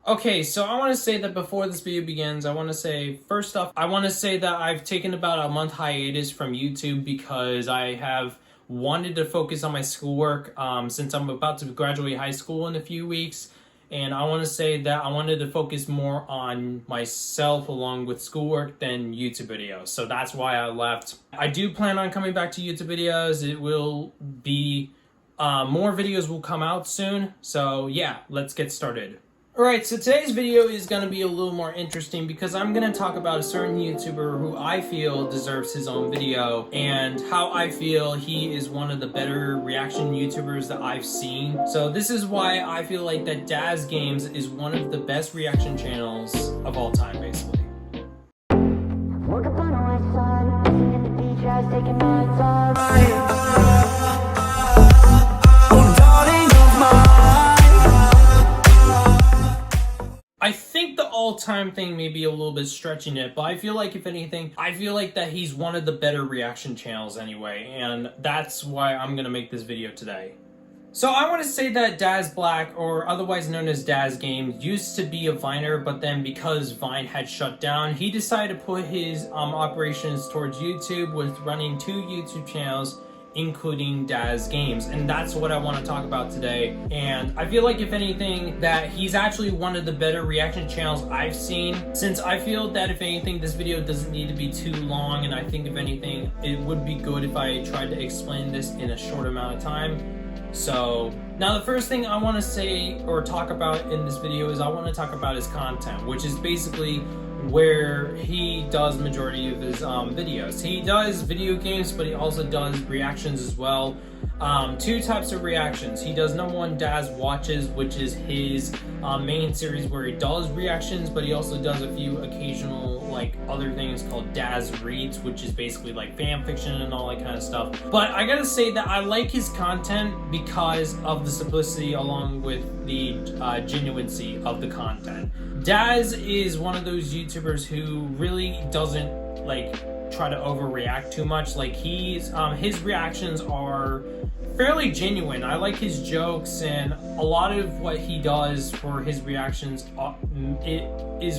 Okay, so I want to say that before this video begins, I want to say, first off, I want to say that I've taken about a month hiatus from YouTube because I have wanted to focus on my schoolwork since I'm about to graduate high school in a few weeks. And I want to say that I wanted to focus more on myself along with schoolwork than YouTube videos. So that's why I left. I do plan on coming back to YouTube videos. It will be, more videos will come out soon. So yeah, let's get started. Alright, so today's video is going to be a little more interesting because I'm going to talk about a certain YouTuber who I feel deserves his own video and how I feel he is one of the better reaction YouTubers that I've seen. So this is why I feel like that Daz Games is one of the best reaction channels of all time, basically. Woke up on the west side, sitting at the beach, I was taking my time. I think the all-time thing may be a little bit stretching it, but I feel like, if anything, I feel like that he's one of the better reaction channels anyway, and that's why I'm gonna make this video today. So I want to say that Daz Black, or otherwise known as Daz Games, used to be a Viner, but then because Vine had shut down, he decided to put his operations towards YouTube with running 2 YouTube channels, including Daz Games, and that's what I want to talk about today. And I feel like, if anything, that he's actually one of the better reaction channels I've seen, since I feel that, if anything, this video doesn't need to be too long, and I think, if anything, it would be good if I tried to explain this in a short amount of time. So now the first thing I want to say or talk about in this video is I want to talk about his content, which is basically where he does majority of his videos. He does video games, but he also does reactions as well. 2 types of reactions. He does number 1, Daz Watches, which is his main series where he does reactions, but he also does a few occasional other things called Daz Reads, which is basically like fan fiction and all that kind of stuff. But I gotta say that I like his content because of the simplicity along with the genuineness of the content. Daz is one of those YouTubers who really doesn't try to overreact too much. His reactions are fairly genuine. I like his jokes, and a lot of what he does for his reactions, it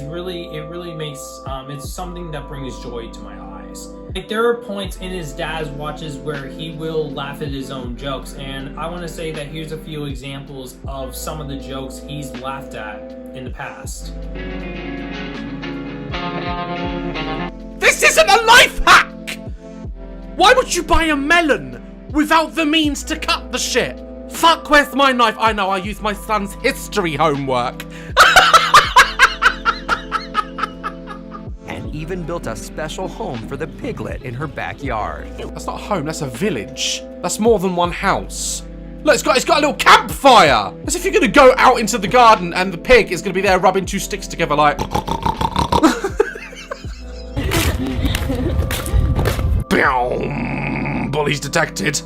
really makes it's something that brings joy to my eyes. There are points in his Daz Watches where he will laugh at his own jokes, and I want to say that here's a few examples of some of the jokes he's laughed at in the past. This isn't a life hack! Why would you buy a melon without the means to cut the shit? Fuck, where's my knife? I know, I used my son's history homework. And even built a special home for the piglet in her backyard. That's not a home, that's a village. That's more than one house. Look, it's got a little campfire! As if you're gonna go out into the garden and the pig is gonna be there rubbing 2 sticks together like... Bullies detected.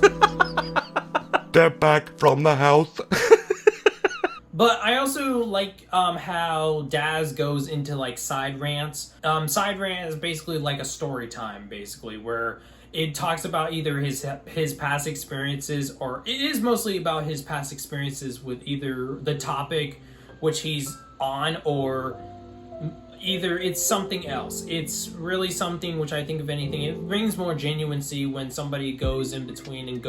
They're back from the house. But I also like how Daz goes into side rants. Side rant is basically like a story time, basically, where it talks about either his past experiences, or it is mostly about his past experiences with either the topic which he's on, or either it's something else. It's really something which I think, if anything, it brings more genuineness when somebody goes in between and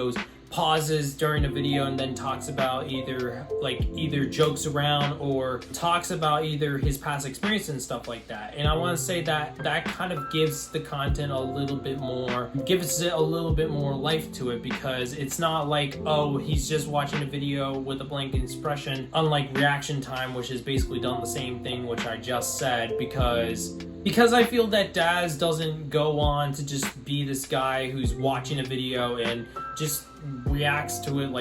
pauses during a video and then talks about either jokes around or talks about either his past experience and stuff like that. And I want to say that that kind of gives the content gives it a little bit more life to it, because it's not like, oh, he's just watching a video with a blank expression, unlike reaction time, which has basically done the same thing which I just said, because I feel that Daz doesn't go on to just be this guy who's watching a video and just reacts to it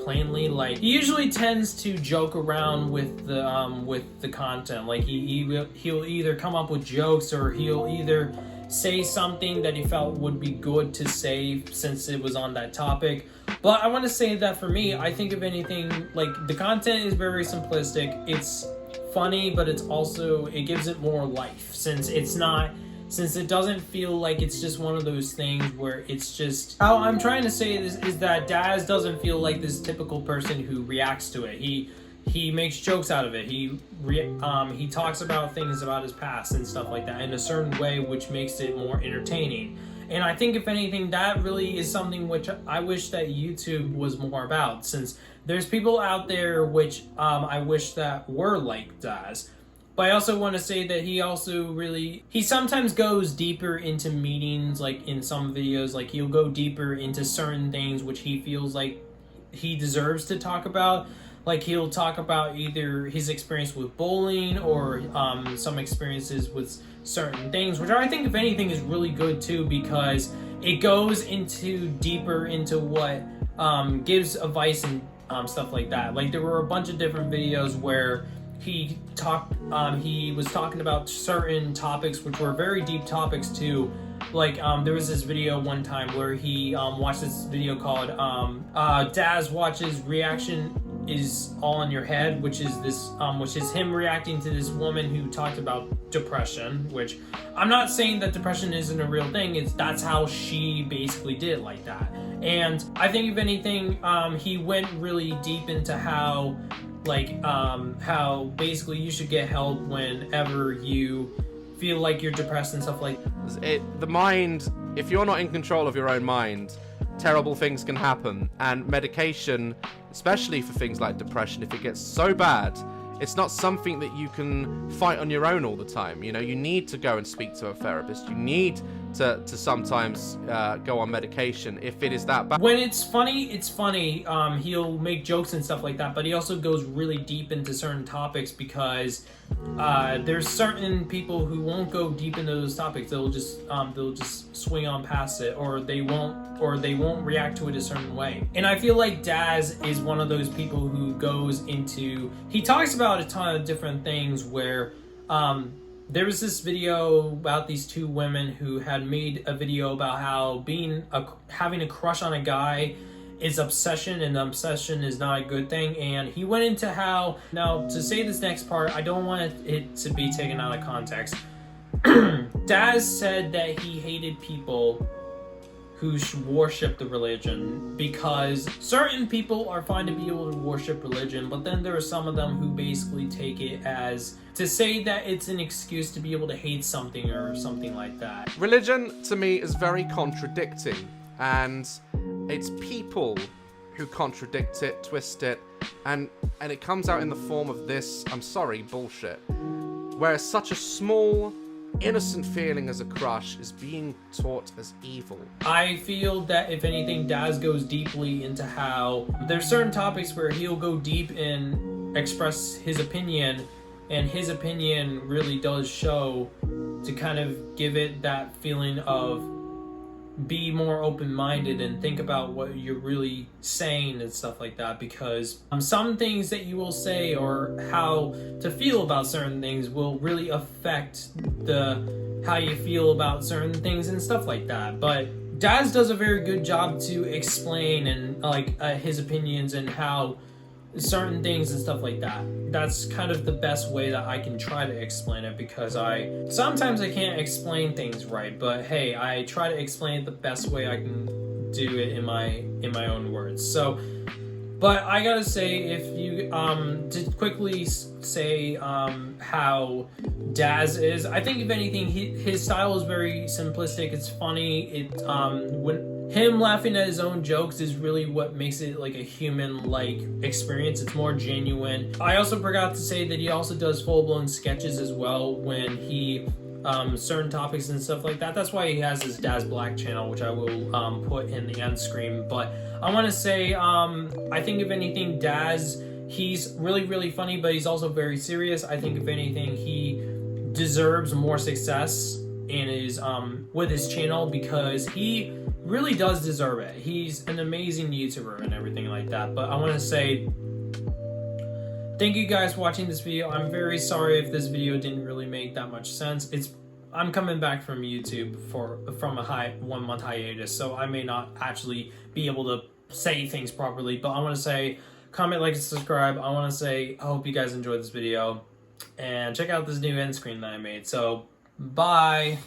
plainly. He usually tends to joke around with the content. He'll either come up with jokes, or he'll either say something that he felt would be good to say since it was on that topic. But I want to say that for me, I think, if anything, the content is very simplistic. It's funny, but it gives it more life, since it doesn't feel like it's just one of those things where it's just... How I'm trying to say this is that Daz doesn't feel like this typical person who reacts to it. He he makes jokes out of it. He talks about things about his past and stuff like that in a certain way, which makes it more entertaining. And I think, if anything, that really is something which I wish that YouTube was more about, since there's people out there which I wish that were like Daz. But I also want to say that he sometimes goes deeper into meanings, like in some videos, like he'll go deeper into certain things which he feels like he deserves to talk about. Like he'll talk about either his experience with bowling or some experiences with certain things, which I think, if anything, is really good too, because it goes into deeper into what gives advice and stuff like that. Like there were a bunch of different videos where he was talking about certain topics which were very deep topics too. Like there was this video one time where he watched this video called Daz watches reaction is all in your head, which is him reacting to this woman who talked about depression, which I'm not saying that depression isn't a real thing, that's how she basically did it like that. And I think, if anything, he went really deep into how basically you should get help whenever you feel like you're depressed and stuff like the mind, if you're not in control of your own mind, terrible things can happen. And medication, especially for things like depression, if it gets so bad, it's not something that you can fight on your own all the time. You know, you need to go and speak to a therapist. You need to sometimes go on medication if it is that bad. When it's funny, it's funny. He'll make jokes and stuff like that, but he also goes really deep into certain topics, because there's certain people who won't go deep into those topics. They'll just swing on past it, or they won't react to it a certain way. And I feel like Daz is one of those people who goes into, he talks about a ton of different things where there was this video about these two women who had made a video about how having a crush on a guy is obsession, and obsession is not a good thing. And he went into how, now to say this next part, I don't want it to be taken out of context. Daz said that he hated people who worship the religion, because certain people are fine to be able to worship religion, but then there are some of them who basically take it as to say that it's an excuse to be able to hate something or something like that. Religion, to me, is very contradicting, and it's people who contradict it, twist it, and it comes out in the form of this, I'm sorry, bullshit. Whereas such a small, innocent feeling as a crush is being taught as evil. I feel that, if anything, Daz goes deeply into how there's certain topics where he'll go deep and express his opinion, and his opinion really does show to kind of give it that feeling of be more open-minded and think about what you're really saying and stuff like that, because some things that you will say or how to feel about certain things will really affect how you feel about certain things and stuff like that. But Daz does a very good job to explain and his opinions and how certain things and stuff like that. That's kind of the best way that I can try to explain it, because sometimes I can't explain things right, but hey, I try to explain it the best way I can do it in my own words. So, but I gotta say, if you to quickly say how Daz is, I think, if anything, his style is very simplistic. It's funny. When him laughing at his own jokes is really what makes it like a human-like experience. It's more genuine. I also forgot to say that he also does full-blown sketches as well when he certain topics and stuff like that. That's why he has his Daz Black channel, which I will put in the end screen. But I want to say, I think, if anything, Daz, he's really, really funny, but he's also very serious. I think, if anything, he deserves more success in his with his channel, because he really does deserve it. He's an amazing YouTuber and everything like that. But I want to say thank you guys for watching this video. I'm very sorry if this video didn't really make that much sense. I'm coming back from YouTube from a 1 month hiatus, so I may not actually be able to say things properly. But I want to say comment, like, and subscribe. I want to say I hope you guys enjoyed this video, and check out this new end screen that I made. So bye.